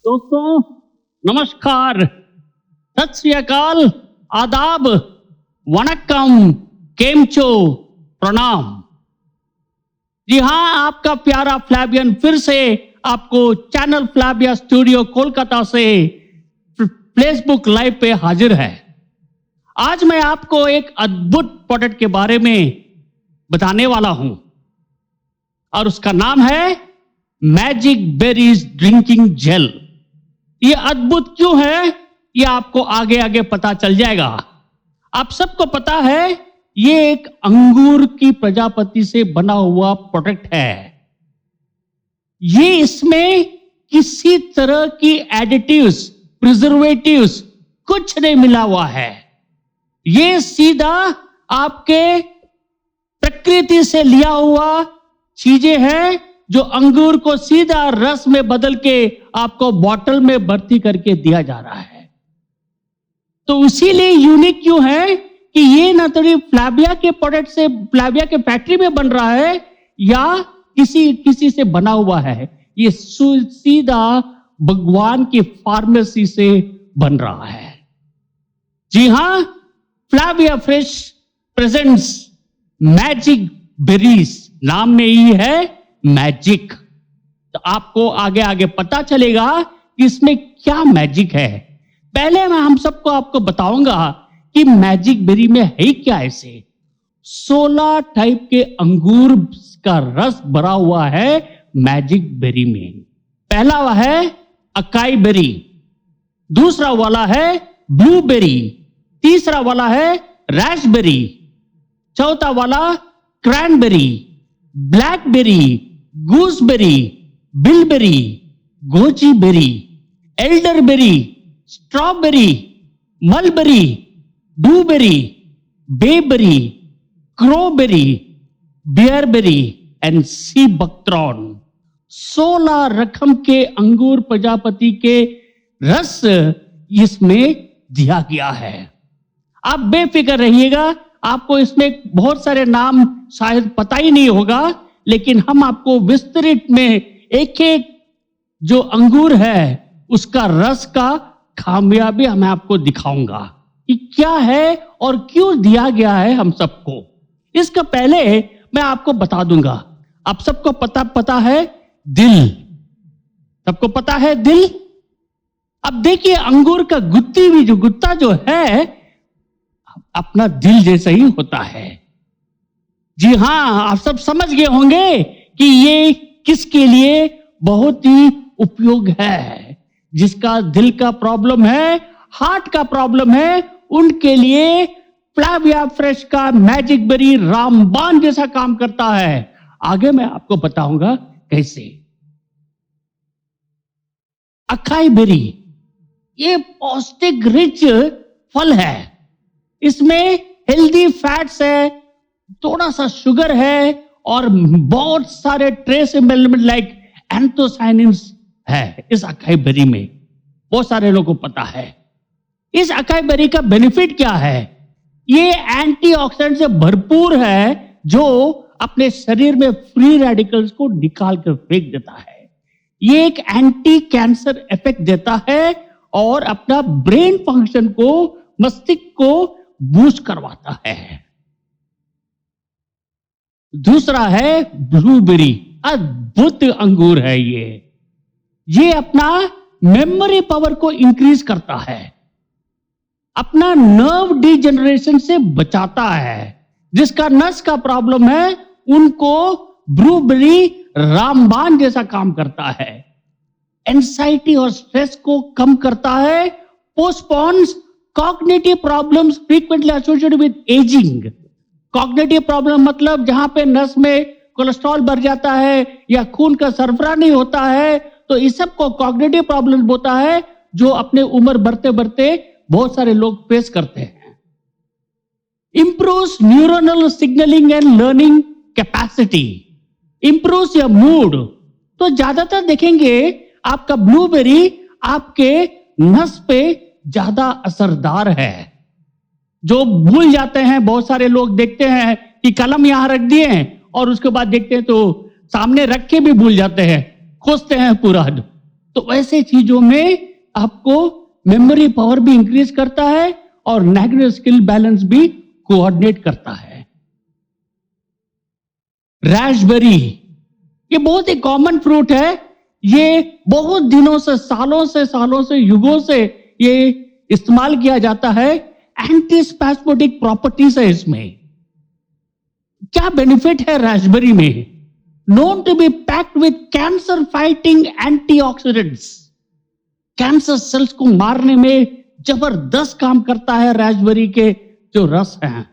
दोस्तों नमस्कार, सत श्री अकाल, आदाब, वणक्कम, केमचो, प्रणाम। जी हाँ, आपका प्यारा फ्लैबियन फिर से आपको चैनल फ्लैबिया स्टूडियो कोलकाता से फेसबुक लाइव पे हाजिर है। आज मैं आपको एक अद्भुत प्रोडक्ट के बारे में बताने वाला हूं और उसका नाम है मैजिक बेरीज ड्रिंकिंग जेल। ये अद्भुत क्यों है, ये आपको आगे आगे पता चल जाएगा। आप सबको पता है ये एक अंगूर की प्रजापति से बना हुआ प्रोडक्ट है। ये इसमें किसी तरह की एडिटिव्स, प्रिजर्वेटिव्स कुछ नहीं मिला हुआ है। ये सीधा आपके प्रकृति से लिया हुआ चीजें हैं जो अंगूर को सीधा रस में बदल के आपको बॉटल में भर्ती करके दिया जा रहा है। तो इसीलिए यूनिक क्यों है कि ये ना तो फ्लैबिया के प्रोडक्ट से, फ्लैबिया के फैक्ट्री में बन रहा है या किसी से बना हुआ है। ये सीधा भगवान की फार्मेसी से बन रहा है। जी हां, फ्लैबिया फ्रेश प्रेजेंट्स मैजिक बेरीज। नाम में ही है मैजिक। तो आपको आगे आगे पता चलेगा कि इसमें क्या मैजिक है। पहले मैं हम सबको आपको बताऊंगा कि मैजिक बेरी में है क्या। ऐसे 16 टाइप के अंगूर का रस भरा हुआ है मैजिक बेरी में। पहला वाला है अकाई बेरी, दूसरा वाला है ब्लूबेरी, तीसरा वाला है रास्पबेरी, चौथा वाला cranberry, blackberry, gooseberry, bilberry, goji berry, elderberry, strawberry, mulberry, blueberry, bayberry, crowberry, bearberry and sea buckthorn. 16 रकम के अंगूर प्रजापति के रस इसमें दिया गया है। आप बेफिक्र रहिएगा, आपको इसमें बहुत सारे नाम शायद पता ही नहीं होगा, लेकिन हम आपको विस्तृत में एक एक जो अंगूर है उसका रस का खामियाबी मैं आपको दिखाऊंगा कि क्या है और क्यों दिया गया है हम सबको। इसका पहले मैं आपको बता दूंगा, आप सबको पता है दिल, सबको पता है दिल। अब देखिए अंगूर का गुत्ता जो है अपना दिल जैसा ही होता है। जी हां, आप सब समझ गए होंगे कि ये किसके लिए बहुत ही उपयोग है। जिसका दिल का प्रॉब्लम है, हार्ट का प्रॉब्लम है, उनके लिए फ्लैबिया फ्रेश का मैजिक बेरी रामबाण जैसा काम करता है। आगे मैं आपको बताऊंगा कैसे। अकाई बेरी ये पौष्टिक रिच फल है। इसमें हेल्दी फैट्स है, थोड़ा सा शुगर है और बहुत सारे ट्रेस एलिमेंट लाइक एंथोसायनिन्स है इस अकाई बेरी में। बहुत सारे लोगों को पता है। इस अकाई बेरी का बेनिफिट क्या है? ये एंटीऑक्सीडेंट से भरपूर है जो अपने शरीर में फ्री रेडिकल्स को निकाल कर फेंक देता है। ये एक एंटी कैंसर इफेक्ट देता है और अपना ब्रेन फंक्शन को, मस्तिष्क को बूस्ट करवाता है। दूसरा है ब्लूबेरी। अद्भुत अंगूर है ये अपना मेमोरी पावर को इंक्रीज करता है, अपना नर्व डिजेनरेशन से बचाता है। जिसका नस का प्रॉब्लम है उनको ब्लूबेरी रामबाण जैसा काम करता है। एंजाइटी और स्ट्रेस को कम करता है, postpones cognitive problems frequently associated with ageing. Cognitive problem मतलब जहां पे नस में कोलेस्ट्रॉल बढ़ जाता है या खून का सरबराह नहीं होता है, तो इस सब को कॉग्निटिव प्रॉब्लम होता है जो अपने उम्र बढ़ते बढ़ते बहुत सारे लोग फेस करते हैं। Improves neuronal signalling and learning capacity, improves your mood. तो ज्यादातर देखेंगे आपका ब्लूबेरी आपके नस पे ज्यादा असरदार है। जो भूल जाते हैं, बहुत सारे लोग देखते हैं कि कलम यहां रख दिए और उसके बाद देखते हैं तो सामने रख के भी भूल जाते हैं, खोजते हैं पूरा। तो ऐसे चीजों में आपको मेमोरी पावर भी इंक्रीज करता है और नेगेटिव स्किल बैलेंस भी कोऑर्डिनेट करता है। रास्पबेरी ये बहुत ही कॉमन फ्रूट है। ये बहुत दिनों से, सालों से, युगों से ये इस्तेमाल किया जाता है। एंटीस्पैस्मोडिक प्रॉपर्टीज है इसमें। क्या बेनिफिट है रास्पबेरी में? Known to be packed with cancer fighting antioxidants. Cancer cells को मारने में जबरदस्त काम करता है रास्पबेरी के जो रस हैं।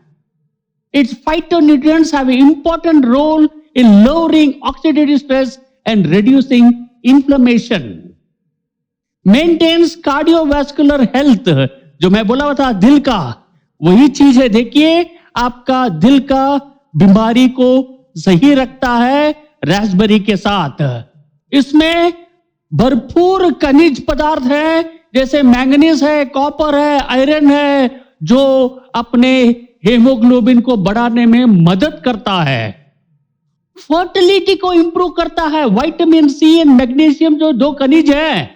Its phytonutrients have an important role in lowering oxidative stress and reducing inflammation. Maintains cardiovascular health. जो मैं बोला हुआ था दिल का, वही चीज है। देखिए, आपका दिल का बीमारी को सही रखता है रास्पबेरी के साथ। इसमें भरपूर खनिज पदार्थ है, जैसे मैंगनीज है, कॉपर है, आयरन है, जो अपने हेमोग्लोबिन को बढ़ाने में मदद करता है। फर्टिलिटी को इंप्रूव करता है। विटामिन सी एंड मैग्नीशियम जो दो खनिज है,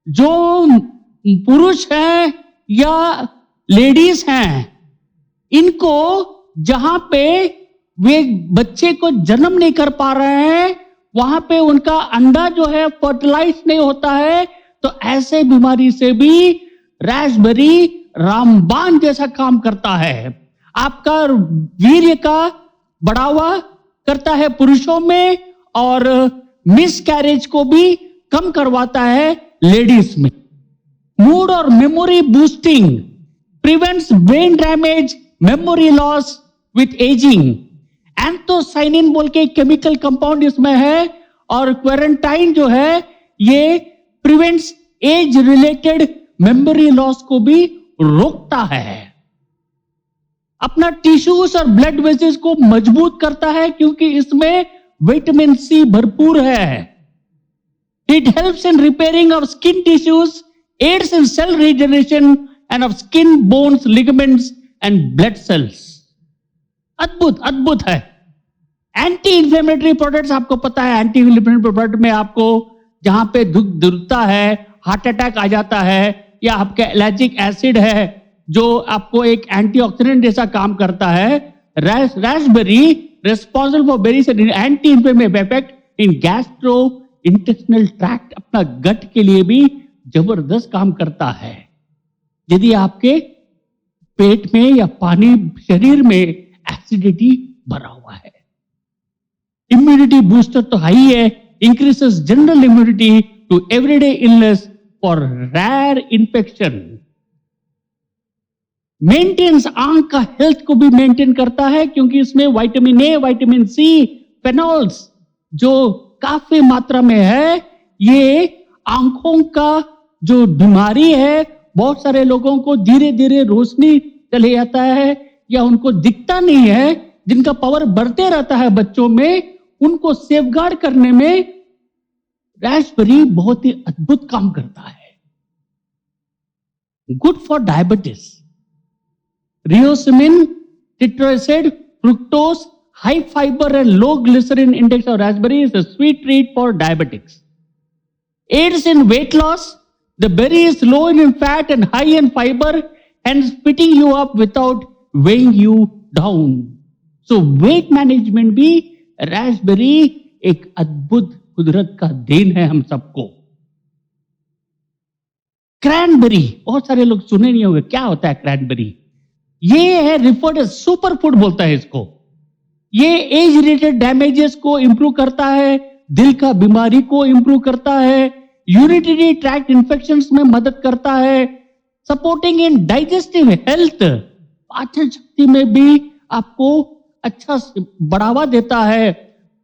जो पुरुष हैं या लेडीज हैं, इनको जहां पे वे बच्चे को जन्म नहीं कर पा रहे हैं, वहां पे उनका अंडा जो है फर्टिलाइज नहीं होता है, तो ऐसे बीमारी से भी रास्पबेरी रामबाण जैसा काम करता है। आपका वीर्य का बढ़ावा करता है पुरुषों में और मिसकैरेज को भी कम करवाता है लेडीज में। मूड और memory boosting, prevents brain damage, memory loss with ageing. Anthocyanin बोल के केमिकल कंपाउंड इसमें है और क्वेरेंटाइन जो है ये prevents age related memory loss को भी रोकता है। अपना टिश्यूज और ब्लड वेसल्स को मजबूत करता है क्योंकि इसमें विटामिन सी भरपूर है। It helps in repairing of skin tissues, aids in cell regeneration and of skin, bones, ligaments and blood cells. अद्भुत अद्भुत है। एंटी इंफ्लेमेटरी प्रोडक्ट्स, आपको पता है एंटी इंफ्लेमेटरी प्रोडक्ट में आपको जहां पे दुखता है, हार्ट अटैक आ जाता है, या आपका एलर्जिक एसिड है जो आपको एक एंटीऑक्सीडेंट जैसा काम करता है, Raspberry responsible for very anti inflammatory effect in gastro intestinal tract. अपना गट के लिए भी जबरदस्त काम करता है। यदि आपके पेट में या पानी शरीर में एसिडिटी भरा हुआ है। इम्यूनिटी बूस्टर तो हाई है, increases general immunity to everyday illness for rare infection. Maintains आंख का हेल्थ को भी मेंटेन करता है क्योंकि इसमें vitamin A, vitamin C, phenols जो काफी मात्रा में है। ये आंखों का जो बीमारी है, बहुत सारे लोगों को धीरे धीरे रोशनी चले जाता है या उनको दिखता नहीं है, जिनका पावर बढ़ते रहता है बच्चों में, उनको सेफगार्ड करने में रास्पबेरी बहुत ही अद्भुत काम करता है। गुड फॉर डायबिटीज, रियोसिमिन, टिट्रोएसिड, fructose, high fibre and low glycerin index of raspberry is a sweet treat for diabetics. Aids in weight loss. The berry is low in fat and high in fiber, hence fitting you up without weighing you down. So weight management भी Raspberry एक अद्भुत कुदरत का then है हम सबको। Cranberry, बहुत सारे लोग सुने नहीं होंगे, क्या होता है क्रैनबेरी? ये है रिफर्ड एज सुपर फूड बोलता है इसको। ये एज रिलेटेड डैमेजेस को इंप्रूव करता है, दिल का बीमारी को इंप्रूव करता है, यूरिनरी ट्रैक्ट इंफेक्शंस में मदद करता है, सपोर्टिंग इन डाइजेस्टिव हेल्थ, पाचन शक्ति में भी आपको अच्छा बढ़ावा देता है,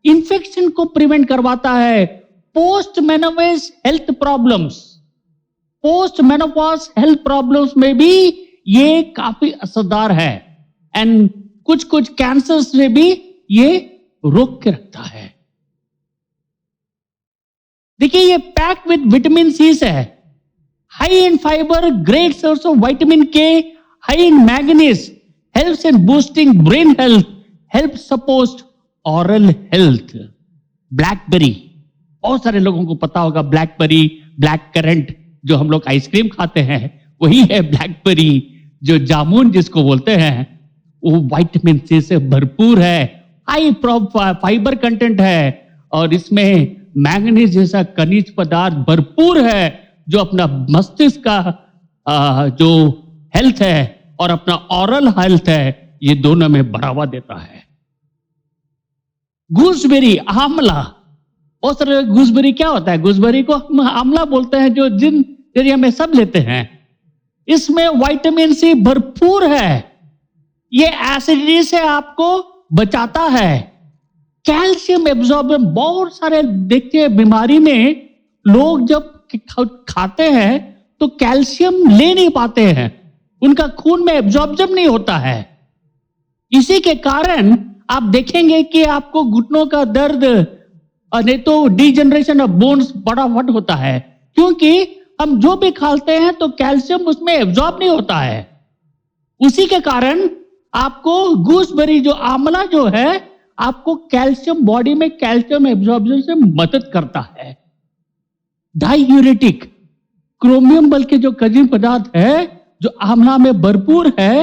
इंफेक्शन को प्रिवेंट करवाता है, post menopause health problems, post menopause health problems में भी ये काफी असरदार है, एंड कुछ कुछ कैंसर से भी ये रोक के रखता है। देखिए ये पैक विद विटामिन सी है, high in fibre, great source of vitamin K, high in manganese, helps in boosting brain health, help support oral health. Blackberry बहुत सारे लोगों को पता होगा ब्लैकबेरी, ब्लैक करंट, जो हम लोग आइसक्रीम खाते हैं वही है ब्लैकबेरी। जो जामुन जिसको बोलते हैं वो विटामिन सी से भरपूर है, हाई फाइबर कंटेंट है, और इसमें मैंगनीज जैसा खनिज पदार्थ भरपूर है, जो अपना मस्तिष्क का जो हेल्थ है और अपना ऑरल हेल्थ है, ये दोनों में बढ़ावा देता है। गूसबेरी, आंवला, बहुत सारे गूसबेरी क्या होता है, गूसबेरी को हम आंवला बोलते हैं, जो जिन एरिया में सब लेते हैं। इसमें विटामिन सी भरपूर है, ये एसिडिटी से आपको बचाता है। कैल्शियम एब्जॉर्बेंट, बहुत सारे देखते हैं बीमारी में लोग जब खाते हैं तो कैल्शियम ले नहीं पाते हैं, उनका खून में एब्जॉर्प्शन नहीं होता है। इसी के कारण आप देखेंगे कि आपको घुटनों का दर्द और नहीं तो डिजेनरेशन ऑफ बोन्स फटाफट होता है, क्योंकि हम जो भी खाते हैं तो कैल्शियम उसमें एब्जॉर्ब नहीं होता है। उसी के कारण आपको गूसबेरी, जो आंवला जो है, आपको कैल्शियम, बॉडी में कैल्शियम एब्जॉर्प्शन से मदद करता है। डायूरेटिक, क्रोमियम बल के जो खनिज पदार्थ है जो आंवला में भरपूर है,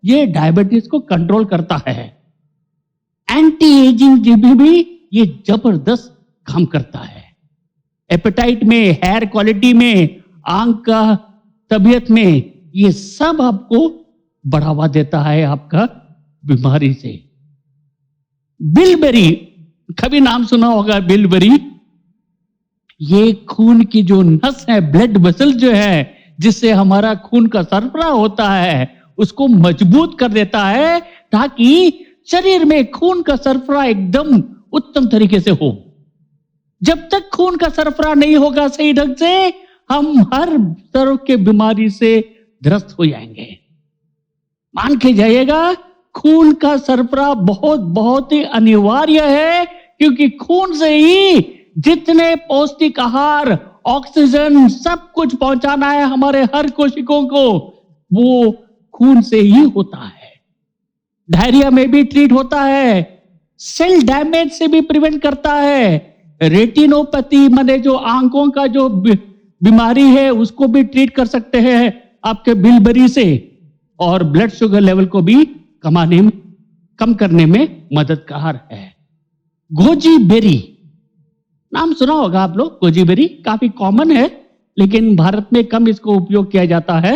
ये डायबिटीज को कंट्रोल करता है। एंटी एजिंग भी ये जबरदस्त काम करता है। एपेटाइट में, हेयर क्वालिटी में, आंख का तबीयत में, ये सब आपको बढ़ावा देता है आपका बीमारी से। बिलबेरी, कभी नाम सुना होगा बिलबेरी, ये खून की जो नस है, ब्लड वेसल जो है, जिससे हमारा खून का सरबराह होता है, उसको मजबूत कर देता है, ताकि शरीर में खून का सरबराह एकदम उत्तम तरीके से हो। जब तक खून का सरबराह नहीं होगा सही ढंग से, हम हर तरह के बीमारी से ग्रस्त हो जाएंगे। मान के जाइएगा, खून का सरबराह बहुत बहुत ही अनिवार्य है, क्योंकि खून से ही जितने पौष्टिक आहार, ऑक्सीजन, सब कुछ पहुंचाना है हमारे हर कोशिकाओं को, वो खून से ही होता है। डायरिया में भी ट्रीट होता है, सेल डैमेज से भी प्रिवेंट करता है, रेटिनोपैथी माने जो आंखों का जो बीमारी है उसको भी ट्रीट कर सकते हैं आपके बिलबेरी से, और ब्लड शुगर लेवल को भी कम करने में मददगार है। गोजी बेरी, नाम सुना होगा आप लोग, गोजी बेरी काफी कॉमन है, लेकिन भारत में कम इसको उपयोग किया जाता है।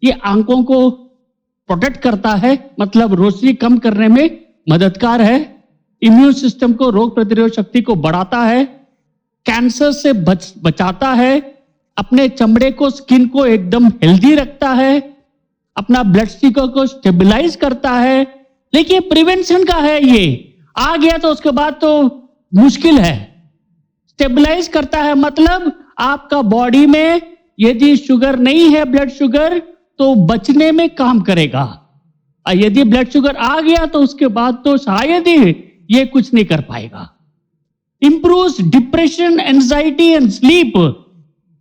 ये आंखों को प्रोटेक्ट करता है, मतलब रोशनी कम करने में मददगार है। इम्यून सिस्टम को, रोग प्रतिरोध शक्ति को बढ़ाता है, कैंसर से बचाता है, अपने चमड़े को, स्किन को एकदम हेल्दी रखता है, अपना ब्लड शुगर को स्टेबलाइज करता है। लेकिन प्रिवेंशन का है, ये आ गया तो उसके बाद तो मुश्किल है। स्टेबलाइज करता है मतलब आपका बॉडी में यदि शुगर नहीं है, ब्लड शुगर, तो बचने में काम करेगा, और यदि ब्लड शुगर आ गया तो उसके बाद तो शायद ही ये कुछ नहीं कर पाएगा। Improves depression, anxiety and sleep,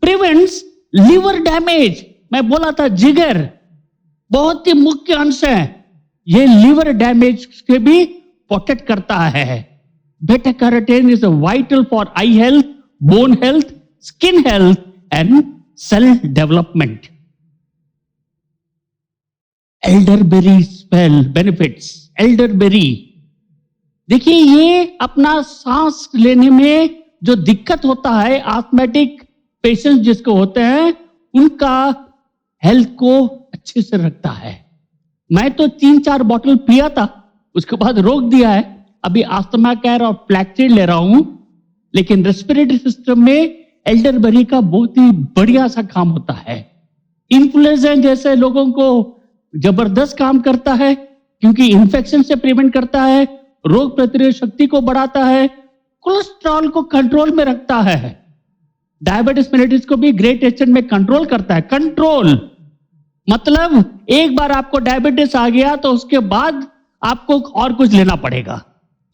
prevents liver damage. मैं बोला था जिगर बहुत ही मुख्य अंश है, ये लिवर डैमेज से भी प्रोटेक्ट करता है। Beta carotene is vital for eye health, bone health, skin health and cell development. Elderberry spell benefits, elderberry देखिए, ये अपना सांस लेने में जो दिक्कत होता है, आस्थमेटिक पेशेंट्स जिसको होते हैं, उनका हेल्थ को अच्छे से रखता है। मैं तो 3-4 बॉटल पिया था, उसके बाद रोक दिया है। अभी आस्थमा केयर और फ्लैक्सीड ले रहा हूं, लेकिन रेस्पिरेटरी सिस्टम में एल्डरबेरी का बहुत ही बढ़िया सा काम होता है। इन्फ्लुएंजा जैसे लोगों को जबरदस्त काम करता है, क्योंकि इन्फेक्शन से प्रिवेंट करता है, रोग प्रतिरोध शक्ति को बढ़ाता है, कोलेस्ट्रॉल को कंट्रोल में रखता है, डायबिटीज मेलिटस को भी ग्रेट एक्सटेंट में कंट्रोल करता है। कंट्रोल मतलब एक बार आपको डायबिटीज आ गया तो उसके बाद आपको और कुछ लेना पड़ेगा,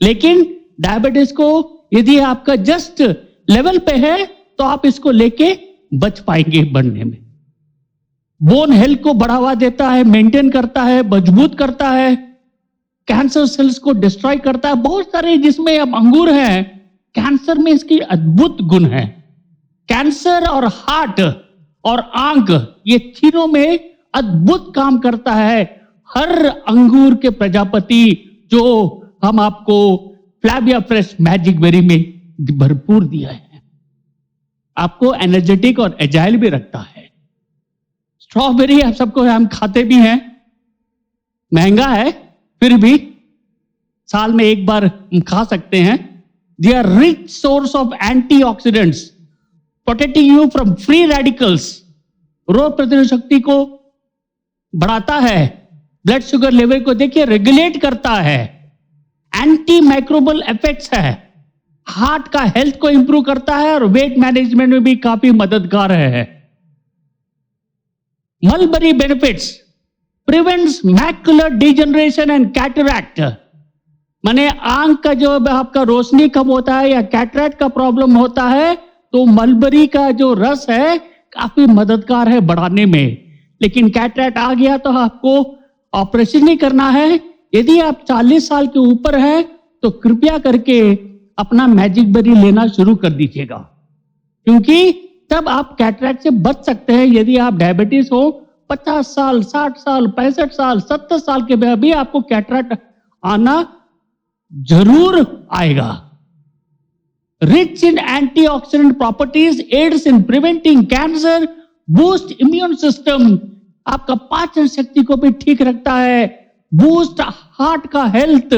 लेकिन डायबिटीज को यदि आपका जस्ट लेवल पे है तो आप इसको लेके बच पाएंगे बढ़ने में। बोन हेल्थ को बढ़ावा देता है, मेंटेन करता है, मजबूत करता है, कैंसर सेल्स को डिस्ट्रॉय करता है। बहुत सारे जिसमें अब अंगूर हैं, कैंसर में इसकी अद्भुत गुण है। कैंसर और हार्ट और आंख ये तीनों में अद्भुत काम करता है। हर अंगूर के प्रजापति जो हम आपको फ्लैविया फ्रेश मैजिक बेरी में भरपूर दिया है, आपको एनर्जेटिक और एजाइल भी रखता है। स्ट्रॉबेरी आप सबको हम खाते भी हैं, महंगा है फिर भी साल में एक बार हम खा सकते हैं। They are rich source of antioxidants protecting you from free radicals, रोग प्रतिरोधक शक्ति को बढ़ाता है, ब्लड शुगर लेवल को देखिए रेगुलेट करता है, एंटी माइक्रोबल इफेक्ट्स है, हार्ट का हेल्थ को इंप्रूव करता है और वेट मैनेजमेंट में भी काफी मददगार है। Mulberry benefits prevents macular degeneration and cataract, माने आंख का जो आपका रोशनी कम होता है या कैटरैक्ट का प्रॉब्लम होता है तो मलबरी का जो रस है काफी मददगार है बढ़ाने में। लेकिन कैटरैक्ट आ गया तो आपको ऑपरेशन नहीं करना है। यदि आप 40 साल के ऊपर है तो कृपया करके अपना मैजिक बेरी लेना शुरू कर दीजिएगा, क्योंकि तब आप कैटरैक्ट से बच सकते हैं। यदि आप डायबिटीज हो 50 साल 60 साल 65 साल 70 साल के बाद भी आपको कैटरैक्ट आना जरूर आएगा। Rich in antioxidant properties, aids in preventing cancer, boost immune system, आपका पाचन शक्ति को भी ठीक रखता है, बूस्ट हार्ट का health,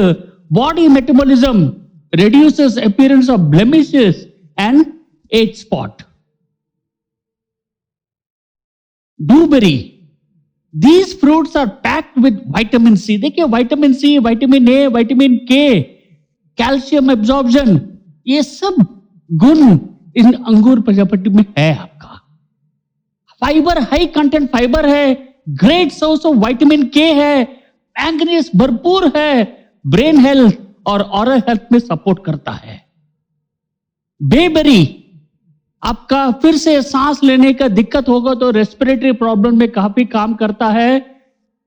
body metabolism, reduces appearance of blemishes and age spot. Blueberry, these fruits are packed with vitamin C. देखिए vitamin C, vitamin A, vitamin K, calcium absorption, ये सब गुण इन अंगूर प्रजापति में है। आपका फाइबर, हाई कंटेंट फाइबर है, great source of vitamin K है, मैंगनीज भरपूर है, ब्रेन हेल्थ और ऑरल हेल्थ में सपोर्ट करता है। बेबेरी आपका फिर से सांस लेने का दिक्कत होगा तो रेस्पिरेटरी प्रॉब्लम में काफी काम करता है।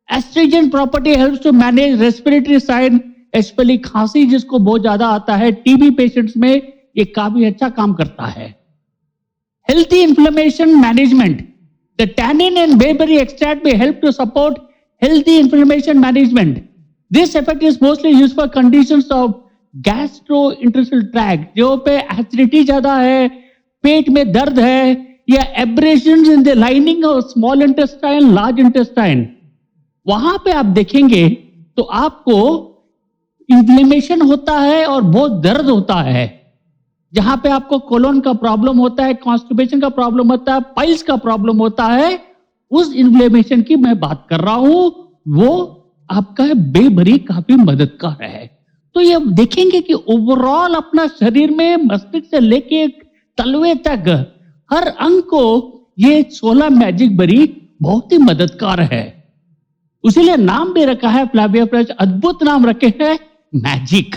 Astringent property helps to manage respiratory sign, specially खांसी जिसको बहुत ज्यादा आता है, टीबी पेशेंट्स में ये काफी अच्छा काम करता है। Healthy inflammation management, the tannin and bayberry extract में help to support healthy inflammation management. This effect is mostly used for conditions of gastrointestinal tract, जो पे एसिडिटी ज्यादा है, पेट में दर्द है, या abrasions in the lining of small intestine, large intestine, वहां पे आप देखेंगे तो आपको इन्फ्लेमेशन होता है और बहुत दर्द होता है। जहां पे आपको कोलोन का प्रॉब्लम होता है, कॉन्स्टिपेशन का प्रॉब्लम होता है, पाइल्स का प्रॉब्लम होता है, उस इन्फ्लेमेशन की मैं बात कर रहा हूं, वो आपका बेबेरी काफी मददगार है। तो ये देखेंगे कि ओवरऑल अपना शरीर में मस्तिष्क से लेके तलवे तक हर अंग को ये 16 मैजिक बेरी बहुत ही मददगार है। उसीलिए नाम भी रखा है फ्लैविया फ्रेश, अद्भुत नाम रखे हैं मैजिक।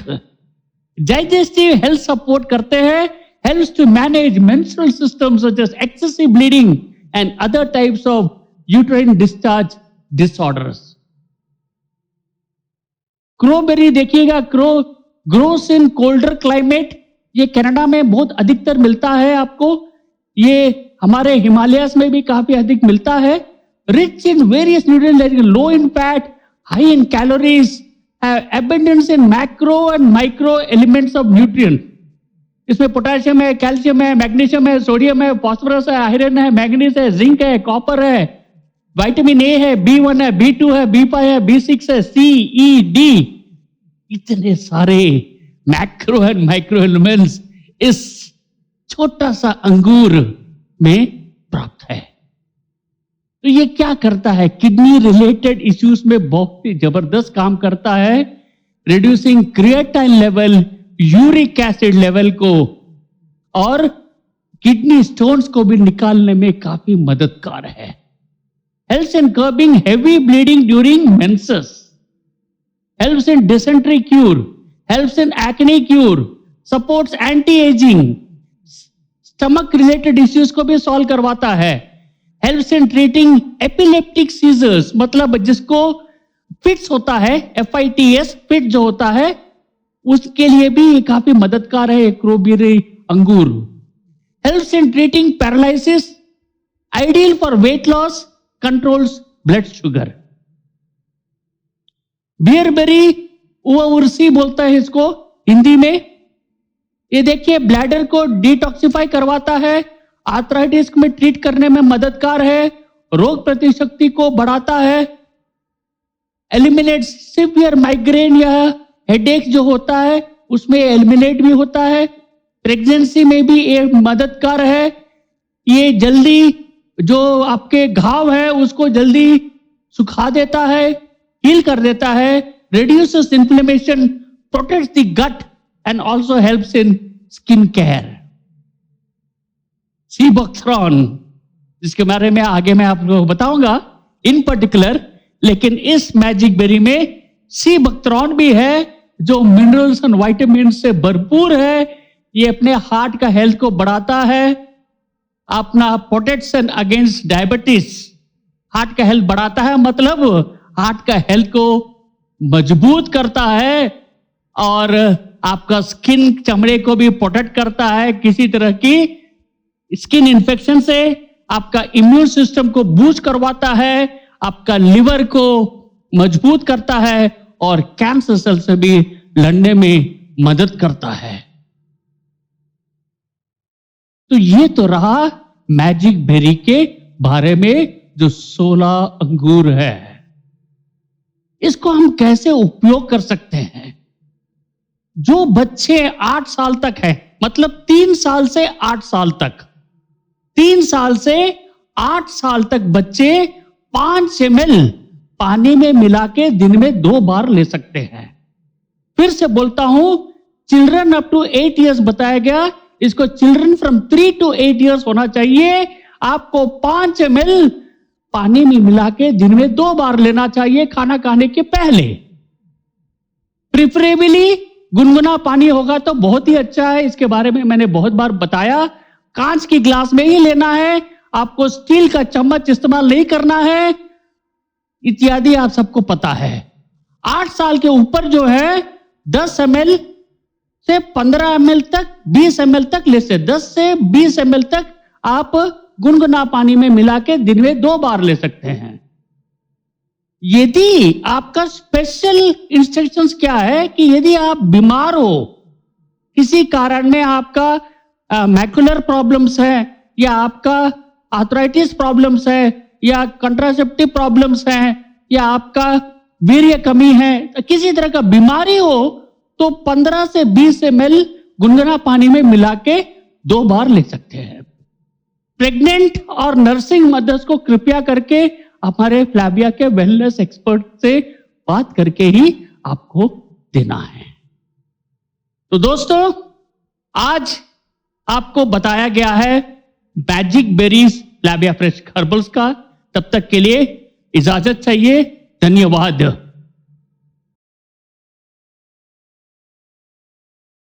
डाइजेस्टिव हेल्थ सपोर्ट करते हैं, helps to manage menstrual system such as excessive bleeding and other types of uterine discharge disorders. Crowberry देखिएगा, ग्रोस इन कोल्डर क्लाइमेट, ये कनाडा में बहुत अधिकतर मिलता है आपको, ये हमारे हिमालयस में भी काफी अधिक मिलता है। Rich in various nutrients, low in fat, high in calories, abundance in macro and micro elements of nutrient. इसमें पोटेशियम है, कैल्शियम है, मैग्नीशियम है, सोडियम है, फास्फोरस है, आयरन है, मैंगनीज है, जिंक है, कॉपर है, विटामिन ए है, B1 है, B2 है, B5 है, B6 है, C, E, D, इतने सारे मैक्रो एंड माइक्रो एलिमेंट्स इस छोटा सा अंगूर में प्राप्त है। तो ये क्या करता है, किडनी रिलेटेड इश्यूज में बहुत ही जबरदस्त काम करता है, reducing creatinine level, uric acid level को, और किडनी स्टोन्स को भी निकालने में काफी मददगार है। Helps in curbing heavy bleeding during menses, helps in dysentery cure, helps in acne cure, supports anti-aging, stomach related issues को भी solve करवाता है, helps in treating epileptic seizures, मतलब जिसको फिट्स होता है, FITS फिट जो होता है, उसके लिए भी ये काफी मददगार है एक्रोबेरी अंगूर। Helps in treating paralysis, ideal for weight loss, controls blood sugar. Bearberry उर्सी बोलता है इसको हिंदी में। ये देखिए ब्लैडर को डिटॉक्सिफाई करवाता है, आर्थराइटिस में ट्रीट करने में मददगार है, रोग प्रतिशक्ति को बढ़ाता है, एलिमिनेट सिवियर माइग्रेन या हेडेक जो होता है उसमें एलिमिनेट भी होता है। प्रेगनेंसी में भी ये मददगार है। ये जल्दी जो आपके घाव है उसको जल्दी सुखा देता है, हील कर देता है, reduces inflammation, protects the gut and also helps in skin care. सीबोक्थ्रॉन, जिसके बारे में आगे मैं आपको बताऊंगा इन पर्टिकुलर, लेकिन इस मैजिक बेरी में सीबोक्थ्रॉन भी है जो मिनरल्स एंड विटामिन से भरपूर है। ये अपने हार्ट का हेल्थ को बढ़ाता है, अपना प्रोटेक्शन अगेंस्ट डायबिटीज, हार्ट का हेल्थ बढ़ाता है, मतलब हार्ट का हेल्थ को मजबूत करता है और आपका स्किन चमड़े को भी प्रोटेक्ट करता है किसी तरह की स्किन इन्फेक्शन से, आपका इम्यून सिस्टम को बूस्ट करवाता है, आपका लिवर को मजबूत करता है और कैंसर सेल से भी लड़ने में मदद करता है। तो ये तो रहा मैजिक बेरी के बारे में जो 16 अंगूर है। इसको हम कैसे उपयोग कर सकते हैं? जो बच्चे 8 साल तक है, मतलब 3 साल से 8 साल तक, 3 साल से 8 साल तक बच्चे 5 ml पानी में मिला के दिन में 2 बार ले सकते हैं। फिर से बोलता हूं, चिल्ड्रन अप टू 8 इयर्स बताया गया, इसको चिल्ड्रन फ्रॉम 3 to 8 इयर्स होना चाहिए। आपको 5 ml पानी में मिला के दिन में 2 बार लेना चाहिए खाना खाने के पहले। प्रिफरेबली गुनगुना पानी होगा तो बहुत ही अच्छा है, इसके बारे में मैंने बहुत बार बताया। कांच की ग्लास में ही लेना है, आपको स्टील का चम्मच इस्तेमाल नहीं करना है, इत्यादि आप सबको पता है। 8 साल के ऊपर जो है 10 ml से 15 ml तक, 20 ml तक ले से 10 से 20 ml तक आप गुनगुना पानी में मिला के दिन में 2 बार ले सकते हैं। यदि आपका स्पेशल इंस्ट्रक्शंस क्या है कि यदि आप बीमार हो, किसी कारण में आपका मैकुलर प्रॉब्लम्स है या आपका आर्थराइटिस प्रॉब्लम्स है या कंट्रासेप्टिव प्रॉब्लम्स हैं या आपका वीर्य कमी है, किसी तरह का बीमारी हो तो 15 से 20 ml गुनगुना पानी में मिला के 2 बार ले सकते हैं। प्रेग्नेंट और नर्सिंग मदर्स को कृपया करके हमारे फ्लैविया के वेलनेस एक्सपर्ट से बात करके ही आपको देना है। तो दोस्तों, आज आपको बताया गया है मैजिक बेरीज फ्लैविया फ्रेश हर्बल्स का। तब तक के लिए इजाजत चाहिए। धन्यवाद।